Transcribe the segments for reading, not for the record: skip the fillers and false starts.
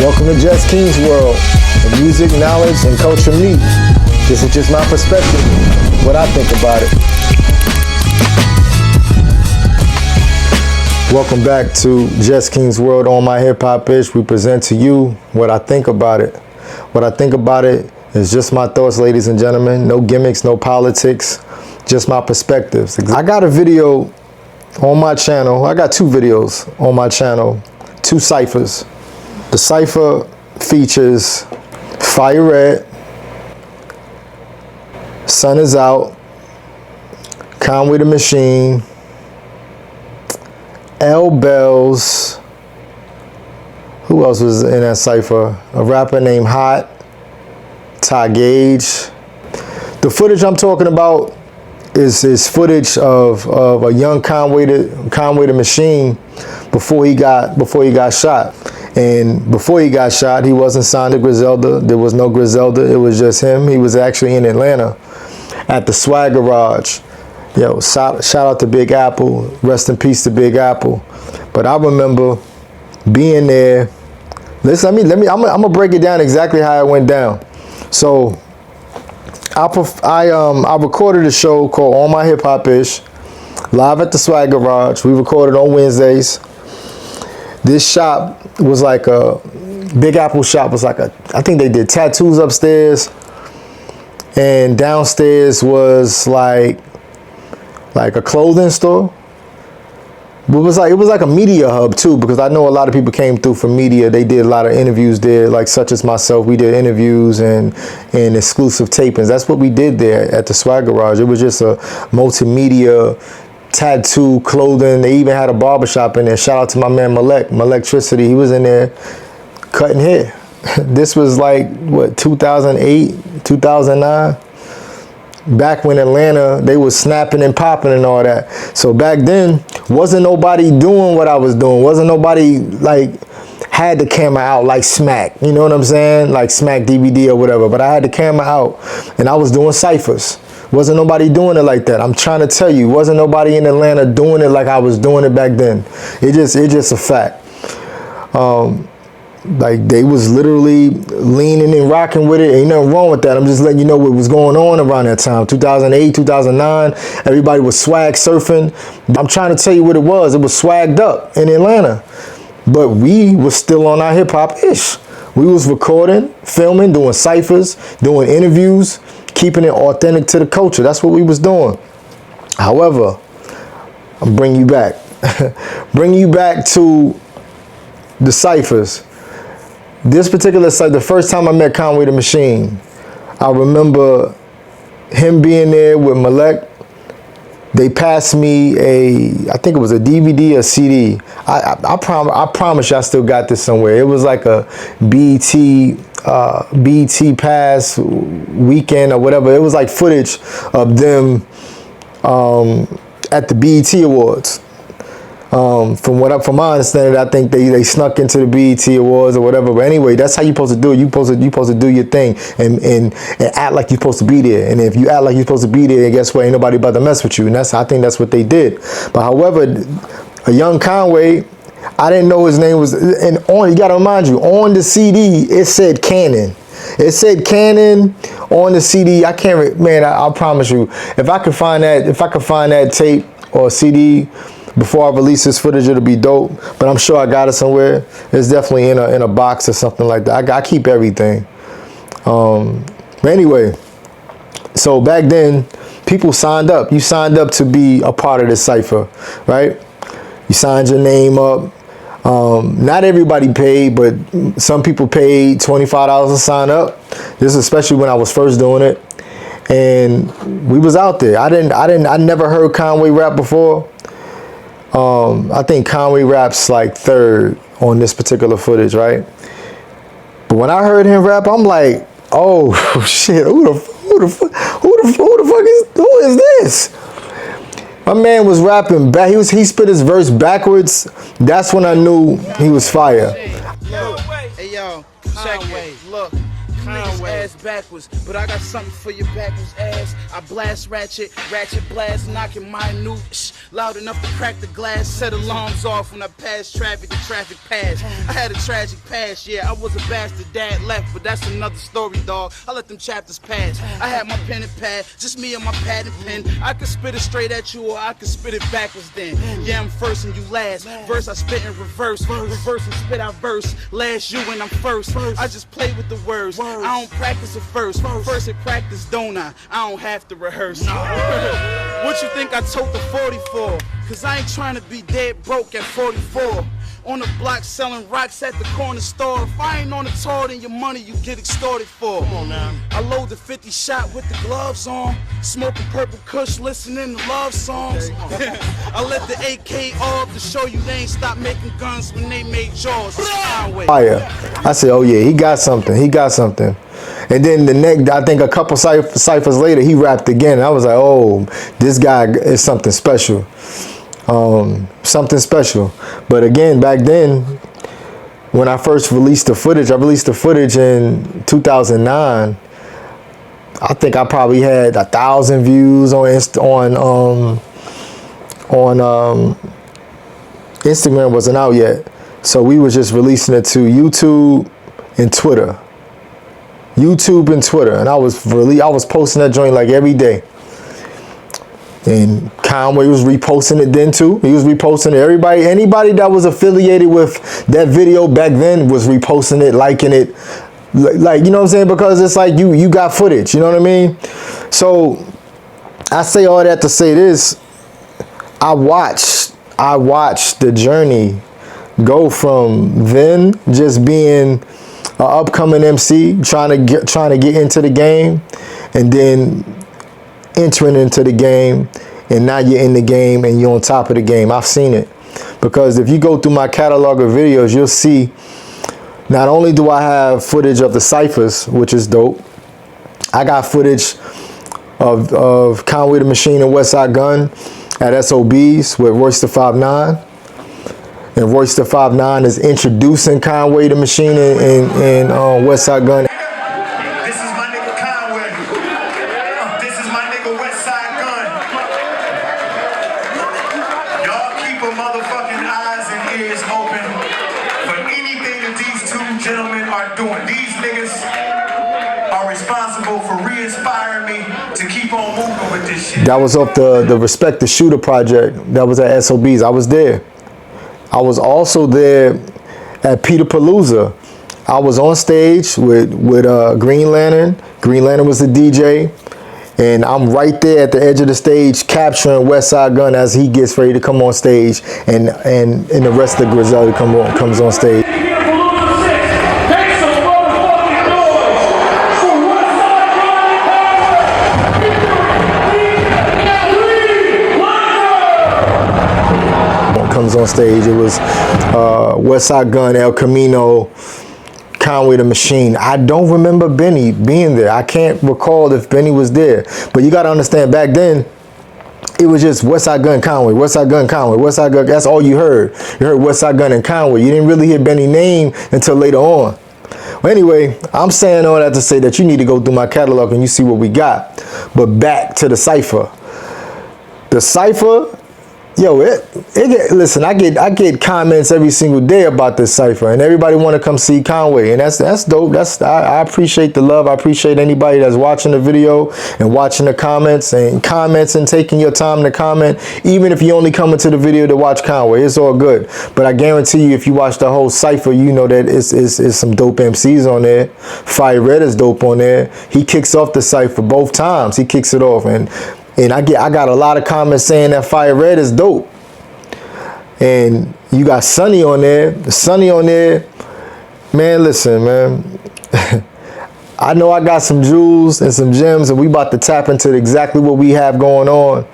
Welcome to Jes Kings World, where music, knowledge, and culture meet. This is just my perspective, what I think about it. Welcome back to Jes Kings World on my hip-hop-ish. We present to you what I think about it. What I think about it is just my thoughts, ladies and gentlemen. No gimmicks, no politics, just my perspectives. I got a video on my channel. I got two videos on my channel, two ciphers. The cypher features Fire Red, Sun Is Out, Conway The Machine, L Bells. Who else was in that cypher? A rapper named Hot, Ty Gage. The footage I'm talking about is footage of a young Conway the Machine before he got shot. And before he got shot, he wasn't signed to Griselda. There was no Griselda. It was just him. He was actually in Atlanta at the Swagg Garage. Yo, shout out to Big Apple. Rest in peace to Big Apple. But I remember being there. Listen, I'm gonna break it down exactly how it went down. So I recorded a show called On My Hip Hop Ish, live at the Swagg Garage. We recorded on Wednesdays. This shop was like a Big Apple shop. Was like I think they did tattoos upstairs, and downstairs was like a clothing store. But it was like a media hub too, because I know a lot of people came through for media. They did a lot of interviews there, like such as myself. We did interviews and exclusive tapings. That's what we did there at the Swagg Garage. It was just a multimedia tattoo, clothing. They even had a barbershop in there. Shout out to my man Electricity. He was in there cutting hair. This was like, what, 2008, 2009? Back when Atlanta, they was snapping and popping and all that. So back then, wasn't nobody doing what I was doing. Wasn't nobody like had the camera out like Smack. You know what I'm saying? Like Smack DVD or whatever. But I had the camera out and I was doing ciphers. Wasn't nobody doing it like that. I'm trying to tell you, wasn't nobody in Atlanta doing it like I was doing it back then. It just a fact. Like they was literally leaning and rocking with it. Ain't nothing wrong with that. I'm just letting you know what was going on around that time. 2008, 2009, everybody was swag surfing. I'm trying to tell you what it was. It was swagged up in Atlanta. But we was still on our hip hop ish. We was recording, filming, doing ciphers, doing interviews, keeping it authentic to the culture. That's what we was doing. However, I'm bringing you back. Bringing you back to the ciphers. This particular cipher, the first time I met Conway the Machine, I remember him being there with Malek. They passed me I think it was a DVD or CD. I promise you I still got this somewhere. It was like a BT Pass weekend or whatever. It was like footage of them at the BET Awards. From my understanding, I think they snuck into the BET Awards or whatever. But anyway, that's how you supposed to do it. You supposed to do your thing and act like you're supposed to be there. And if you act like you're supposed to be there, guess what? Ain't nobody about to mess with you. And I think that's what they did. But however, a young Conway, I didn't know his name was, and you gotta remind you, on the CD, it said Cannon. It said Cannon on the CD. I can't, man, I promise you, if I could find that tape or CD before I release this footage, it'll be dope. But I'm sure I got it somewhere. It's definitely in a box or something like that. I keep everything. But anyway, so back then, people signed up. You signed up to be a part of this cypher, right? You signed your name up. Not everybody paid, but some people paid $25 to sign up. This is especially when I was first doing it. And we was out there. I never heard Conway rap before. I think Conway raps like third on this particular footage, right? But when I heard him rap, I'm like, oh shit, who is this? My man was rapping back. He spit his verse backwards. That's when I knew he was fire. Hey yo, check it. Look, Conway. Ass backwards, but I got something for your backwards ass. I blast ratchet blast, knocking minute, loud enough to crack the glass. Set alarms off when I pass traffic, the traffic pass. I had a tragic past, yeah, I was a bastard, dad left, but that's another story, dog. I let them chapters pass. I had my pen and pad, just me and my pad and pen. I could spit it straight at you, or I could spit it backwards then. Yeah, I'm first and you last. Verse I spit in reverse, reverse and spit out verse. Last you and I'm first. I just play with the words. I don't practice it first. First it practice, don't I? I don't have to rehearse. What you think I told the 40 for? Cause I ain't trying to be dead broke at 44. On the block selling rocks at the corner store. If I ain't on the tour, then your money you get extorted for. Come on now. I load the 50 shot with the gloves on. Smoking purple kush, listening to love songs. I let the AK off to show you they ain't stopped making guns when they made jaws. Fire. I said, oh yeah, he got something. He got something. And then the next, I think a couple ciphers later, he rapped again. And I was like, oh, this guy is something special. Something special. But again, back then, when I first released the footage, I released the footage in 2009. I think I probably had 1,000 views on Instagram. Wasn't out yet, so we was just releasing it to YouTube and Twitter. And I was posting that joint like every day. And Conway was reposting it then too. He was reposting it. Anybody that was affiliated with that video back then was reposting it, liking it. Like, you know what I'm saying? Because it's like you got footage, you know what I mean? So I say all that to say this. I watched the journey go from then just being an upcoming MC, trying to get into the game, and then entering into the game, and now you're in the game and you're on top of the game. I've seen it, because if you go through my catalog of videos, you'll see not only do I have footage of the ciphers, which is dope, I got footage of Conway the Machine and Westside Gun at SOBs with Royce the 5'9", and Royce the 5'9" is introducing Conway the Machine and Westside Gun. Motherfucking eyes and ears open for anything that these two gentlemen are doing. These niggas are responsible for re-inspiring me to keep on moving with this shit. That was off the Respect the Shooter project. That was at SOBs. I was there. I was also there at Peter Palooza. I was on stage with Green Lantern. Green Lantern was the DJ. And I'm right there at the edge of the stage capturing Westside Gun as he gets ready to come on stage, and the rest of Griselda comes on stage. Comes on stage. It was Westside Gun, El Camino, Conway the Machine. I don't remember Benny being there. I can't recall if Benny was there. But you got to understand, back then, it was just Westside Gun, Conway, Westside Gun, Conway, Westside Gun. That's all you heard. You heard Westside Gun and Conway. You didn't really hear Benny's name until later on. Well, anyway, I'm saying all that to say that you need to go through my catalog and you see what we got. But back to the cypher. The cypher, yo, listen, I get comments every single day about this cypher, and everybody want to come see Conway, and that's dope. I appreciate the love. I appreciate anybody that's watching the video and watching the comments and taking your time to comment, even if you only come into the video to watch Conway. It's all good. But I guarantee you, if you watch the whole cypher, you know that it's some dope MCs on there. Fire Red is dope on there. He kicks off the cypher both times. He kicks it off, and I got a lot of comments saying that Fire Red is dope. And you got Sonny on there. Sonny on there. Man, listen, man. I know I got some jewels and some gems, and we about to tap into exactly what we have going on.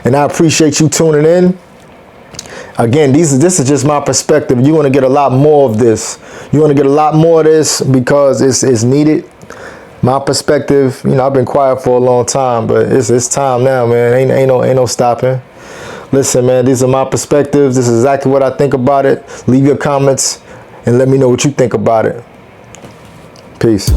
And I appreciate you tuning in. Again, this is just my perspective. You're going to get a lot more of this. You're going to get a lot more of this because it's needed. My perspective, you know, I've been quiet for a long time, but it's time now, man. Ain't no stopping. Listen, man, these are my perspectives. This is exactly what I think about it. Leave your comments and let me know what you think about it. Peace.